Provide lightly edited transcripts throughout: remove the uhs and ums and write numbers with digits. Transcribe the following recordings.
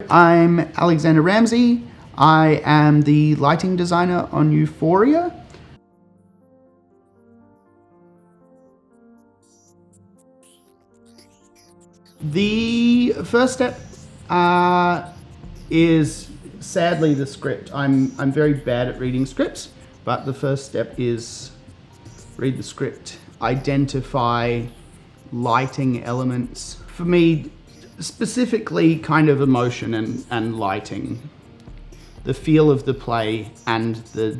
I'm Alexander Ramsay. I am the lighting designer on Euphoria. The first step is sadly the script. I'm very bad at reading scripts, but the first step is read the script, identify lighting elements. For me, specifically kind of emotion and lighting, the feel of the play and the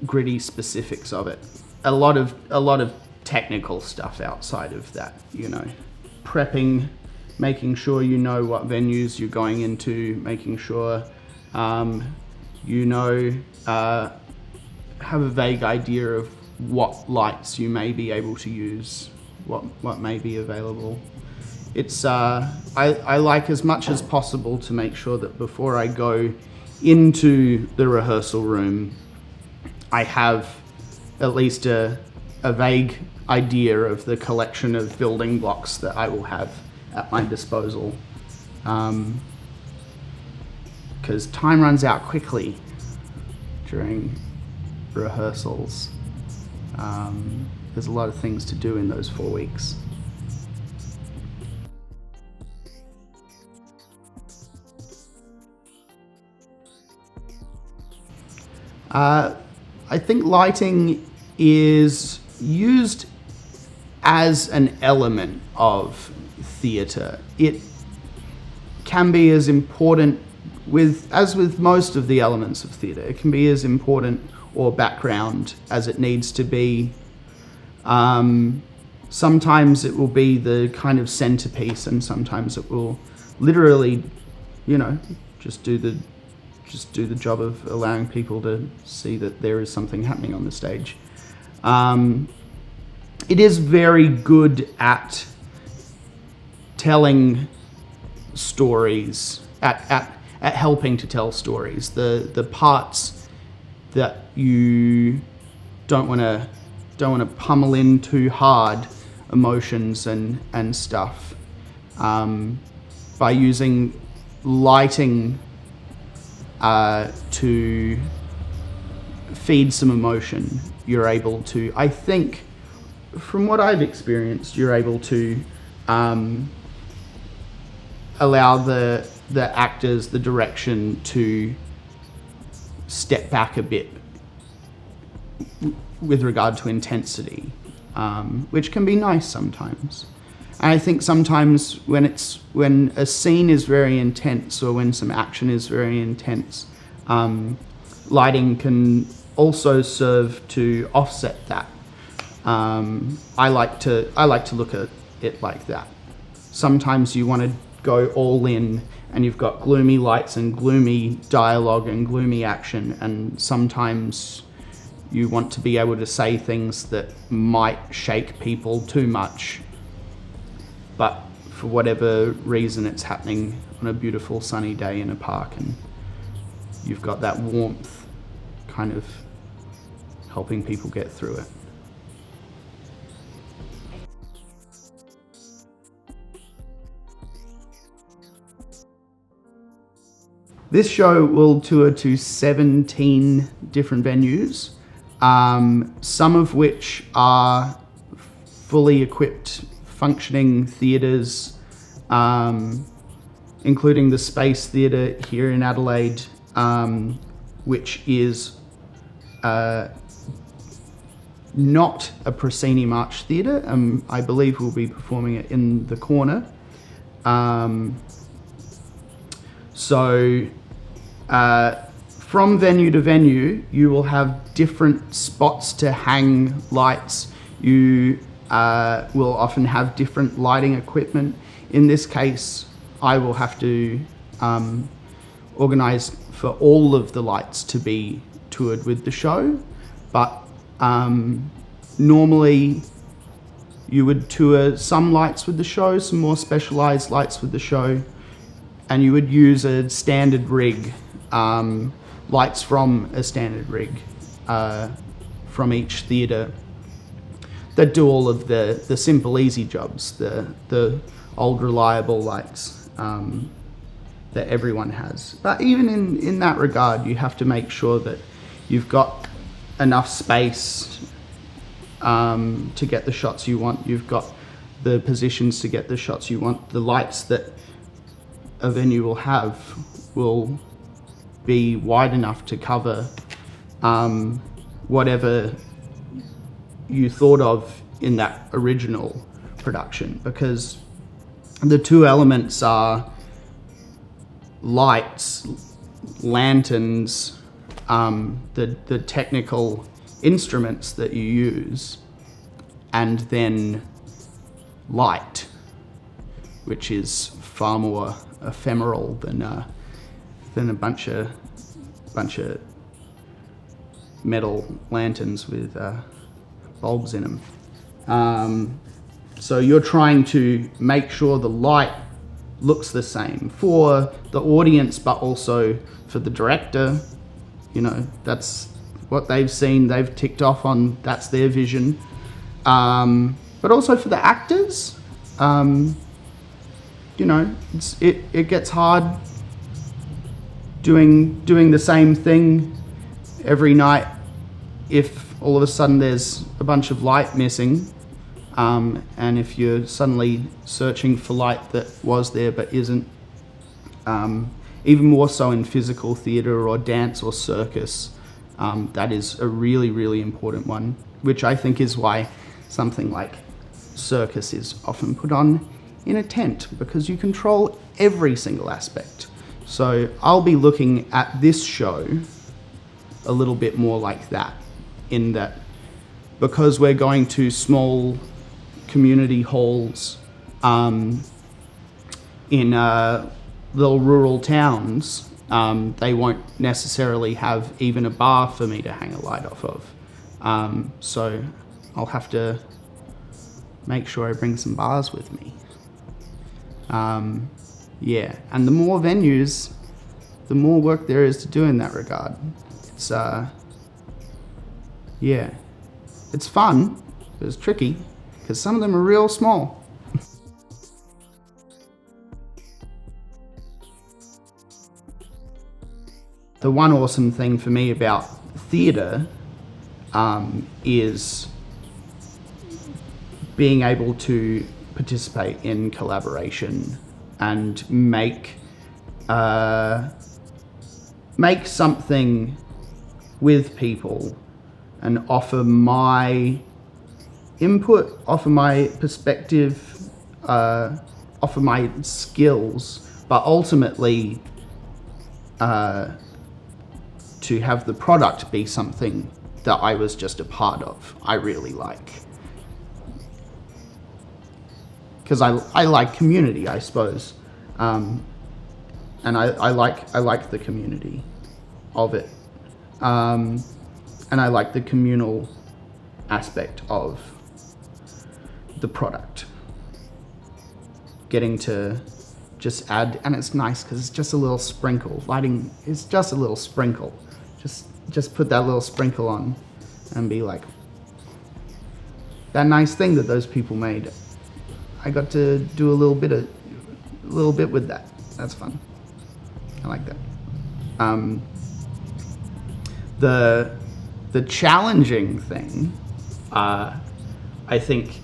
gritty specifics of it. A lot of technical stuff outside of that, prepping, making sure you know what venues you're going into, making sure have a vague idea of what lights you may be able to use, what may be available. It's I like as much as possible to make sure that before I go into the rehearsal room, I have at least a vague idea of the collection of building blocks that I will have at my disposal. Because time runs out quickly during rehearsals. There's a lot of things to do in those 4 weeks. I think lighting is used as an element of theatre. It can be as important as with most of the elements of theatre. It can be as important or background as it needs to be. Sometimes it will be the kind of centerpiece, and sometimes it will literally, just do the job of allowing people to see that there is something happening on the stage. It is very good at telling stories, at helping to tell stories. The parts that you don't want to pummel in too hard, emotions and stuff. By using lighting to feed some emotion, you're able to, I think, from what I've experienced, you're able to allow the actors, the direction to step back a bit with regard to intensity, which can be nice sometimes. And I think sometimes when a scene is very intense, or when some action is very intense, lighting can also serve to offset that. I like to look at it like that. Sometimes you want to go all in, and you've got gloomy lights and gloomy dialogue and gloomy action, and sometimes you want to be able to say things that might shake people too much, but for whatever reason it's happening on a beautiful sunny day in a park, and you've got that warmth kind of helping people get through it. This show will tour to 17 different venues, some of which are fully equipped, functioning theatres, including the Space Theatre here in Adelaide, which is not a Prasini March theatre. I believe we'll be performing it in the Corner. From venue to venue, you will have different spots to hang lights. You will often have different lighting equipment. In this case, I will have to organise for all of the lights to be toured with the show, but normally you would tour some lights with the show, some more specialised lights with the show, and you would use a standard rig, lights from a standard rig from each theatre that do all of the simple, easy jobs, the old reliable lights. that everyone has. But even in that regard, you have to make sure that you've got enough space to get the shots you want. You've got the positions to get the shots you want. The lights that a venue will have will be wide enough to cover whatever you thought of in that original production, because the two elements are lights, lanterns, the technical instruments that you use, and then light, which is far more ephemeral than a bunch of metal lanterns with bulbs in them. So you're trying to make sure the light looks the same for the audience, but also for the director. You know, that's what they've seen, they've ticked off on, that's their vision. But also for the actors, you know, it gets hard doing the same thing every night if all of a sudden there's a bunch of light missing, and if you're suddenly searching for light that was there but isn't. Even more so in physical theatre or dance or circus, that is a really, really important one, which I think is why something like circus is often put on in a tent, because you control every single aspect. So I'll be looking at this show a little bit more like that, in that because we're going to small community halls in little rural towns, they won't necessarily have even a bar for me to hang a light off of. So I'll have to make sure I bring some bars with me. Yeah, and the more venues, the more work there is to do in that regard. It's yeah, it's fun, but it's tricky because some of them are real small. The one awesome thing for me about theatre is being able to participate in collaboration and make something with people and offer my input, offer my perspective, offer my skills, but ultimately to have the product be something that I was just a part of, I really like. Because I like community, I suppose, and I like the community of it, and I like the communal aspect of the product. Getting to just add, and it's nice because it's just a little sprinkle. Lighting is just a little sprinkle. Just put that little sprinkle on, and be like, that nice thing that those people made. I got to do a little bit with that. That's fun. I like that. The challenging thing, I think,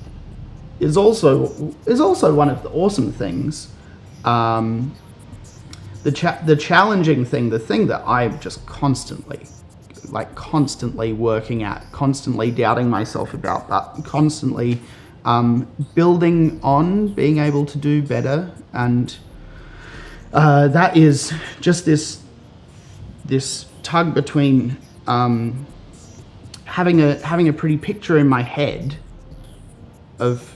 is also one of the awesome things. The challenging thing, the thing that I'm just constantly working at, constantly doubting myself about, but constantly building on being able to do better, and that is just this tug between having a pretty picture in my head of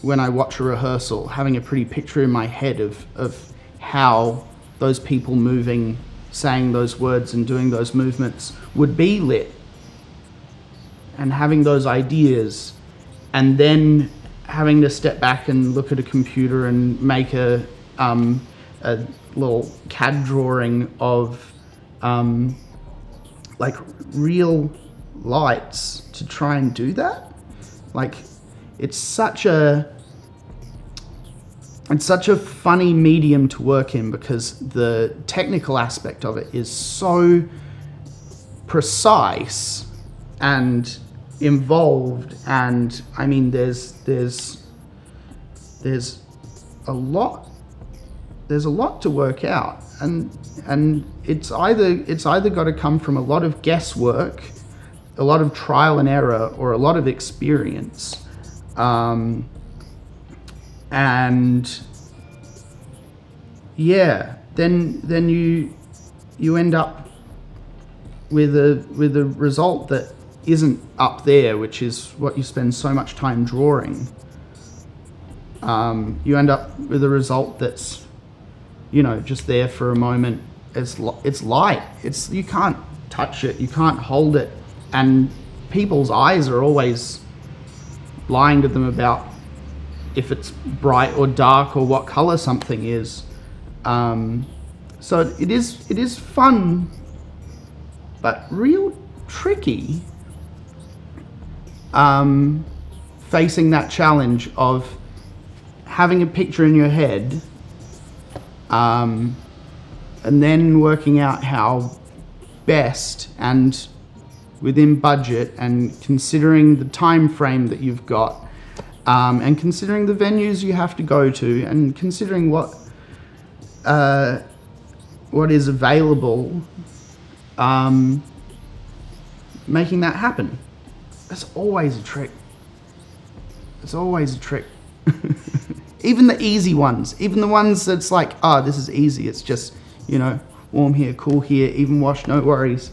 when I watch a rehearsal, having a pretty picture in my head of how those people moving, saying those words and doing those movements would be lit, and having those ideas, and then having to step back and look at a computer and make a little CAD drawing of like real lights to try and do that. Like, it's it's such a funny medium to work in because the technical aspect of it is so precise and involved, and I mean there's a lot to work out, and it's either got to come from a lot of guesswork, a lot of trial and error, or a lot of experience, and yeah, then you end up with a result that isn't up there, which is what you spend so much time drawing. You end up with a result that's, just there for a moment. It's light. You can't touch it. You can't hold it. And people's eyes are always lying to them about if it's bright or dark or what color something is. So it is fun, but real tricky. Facing that challenge of having a picture in your head, and then working out how best and within budget, and considering the time frame that you've got, and considering the venues you have to go to, and considering what is available, making that happen. It's always a trick. It's always a trick. Even the easy ones, even the ones that's like, this is easy. It's just, warm here, cool here, even wash, no worries.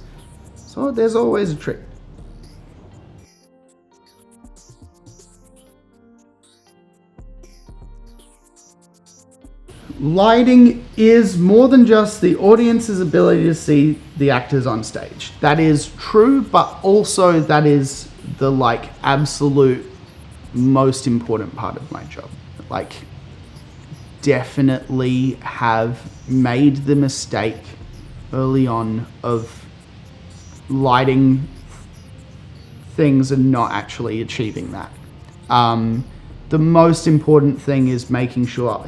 So there's always a trick. Lighting is more than just the audience's ability to see the actors on stage. That is true, but also that is the absolute most important part of my job. Definitely have made the mistake early on of lighting things and not actually achieving that. The most important thing is making sure,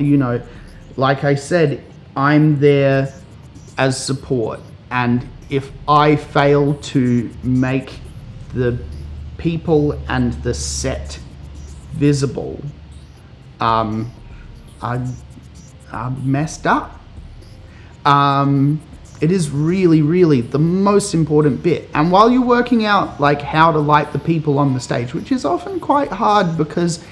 like I said, I'm there as support, and if I fail to make the people and the set visible, I messed up. It is really, really the most important bit. And while you're working out how to light the people on the stage, which is often quite hard because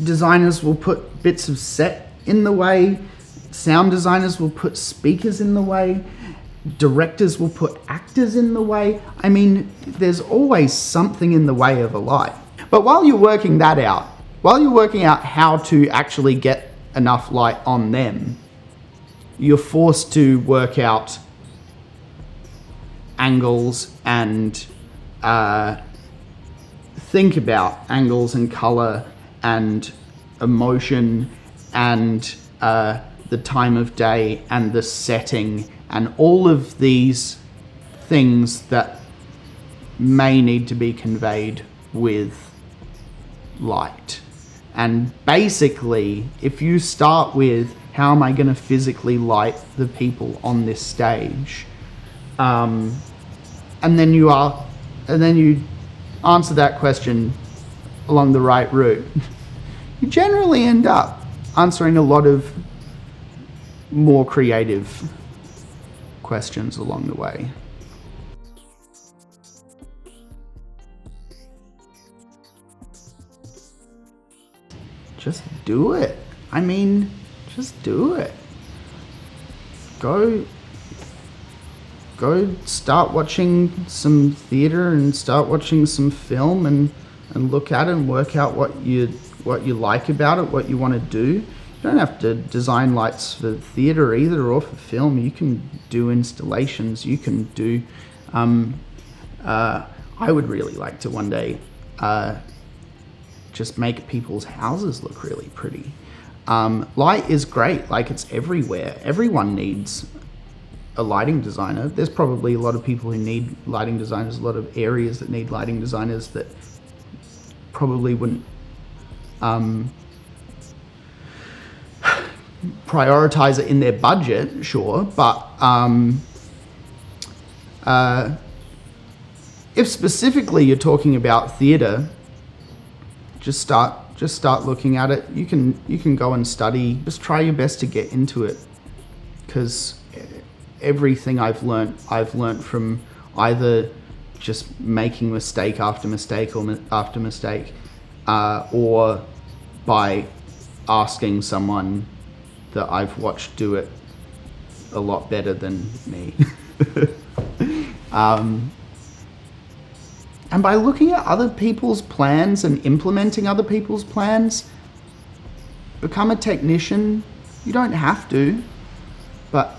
designers will put bits of set in the way, sound designers will put speakers in the way, directors will put actors in the way. I mean, there's always something in the way of a light. But while you're working that out, while you're working out how to actually get enough light on them, you're forced to work out angles and think about angles and color and emotion and the time of day and the setting and all of these things that may need to be conveyed with light. And basically, if you start with how am I going to physically light the people on this stage, and then you answer that question along the right route, you generally end up answering a lot of more creative questions along the way. Just do it. I mean, just do it. Go start watching some theater and start watching some film and look at it and work out what you like about it, what you want to do. You don't have to design lights for theater either or for film. You can do installations. You can do. I would really like to one day just make people's houses look really pretty. Light is great. It's everywhere. Everyone needs a lighting designer. There's probably a lot of people who need lighting designers, a lot of areas that need lighting designers that probably wouldn't prioritize it in their budget, sure, but if specifically you're talking about theatre, just start looking at it. You can go and study. Just try your best to get into it, because everything I've learnt from either just making mistake after mistake after mistake, or by asking someone that I've watched do it a lot better than me. And by looking at other people's plans and implementing other people's plans, become a technician. You don't have to, but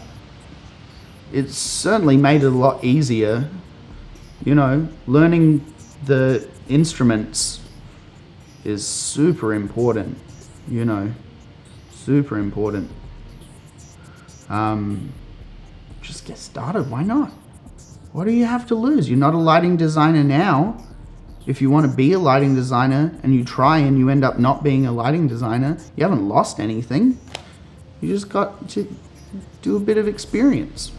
it's certainly made it a lot easier. You know, learning the instruments is super important, you know, super important. Just get started, why not? What do you have to lose? You're not a lighting designer now. If you want to be a lighting designer and you try and you end up not being a lighting designer, you haven't lost anything. You just got to do a bit of experience.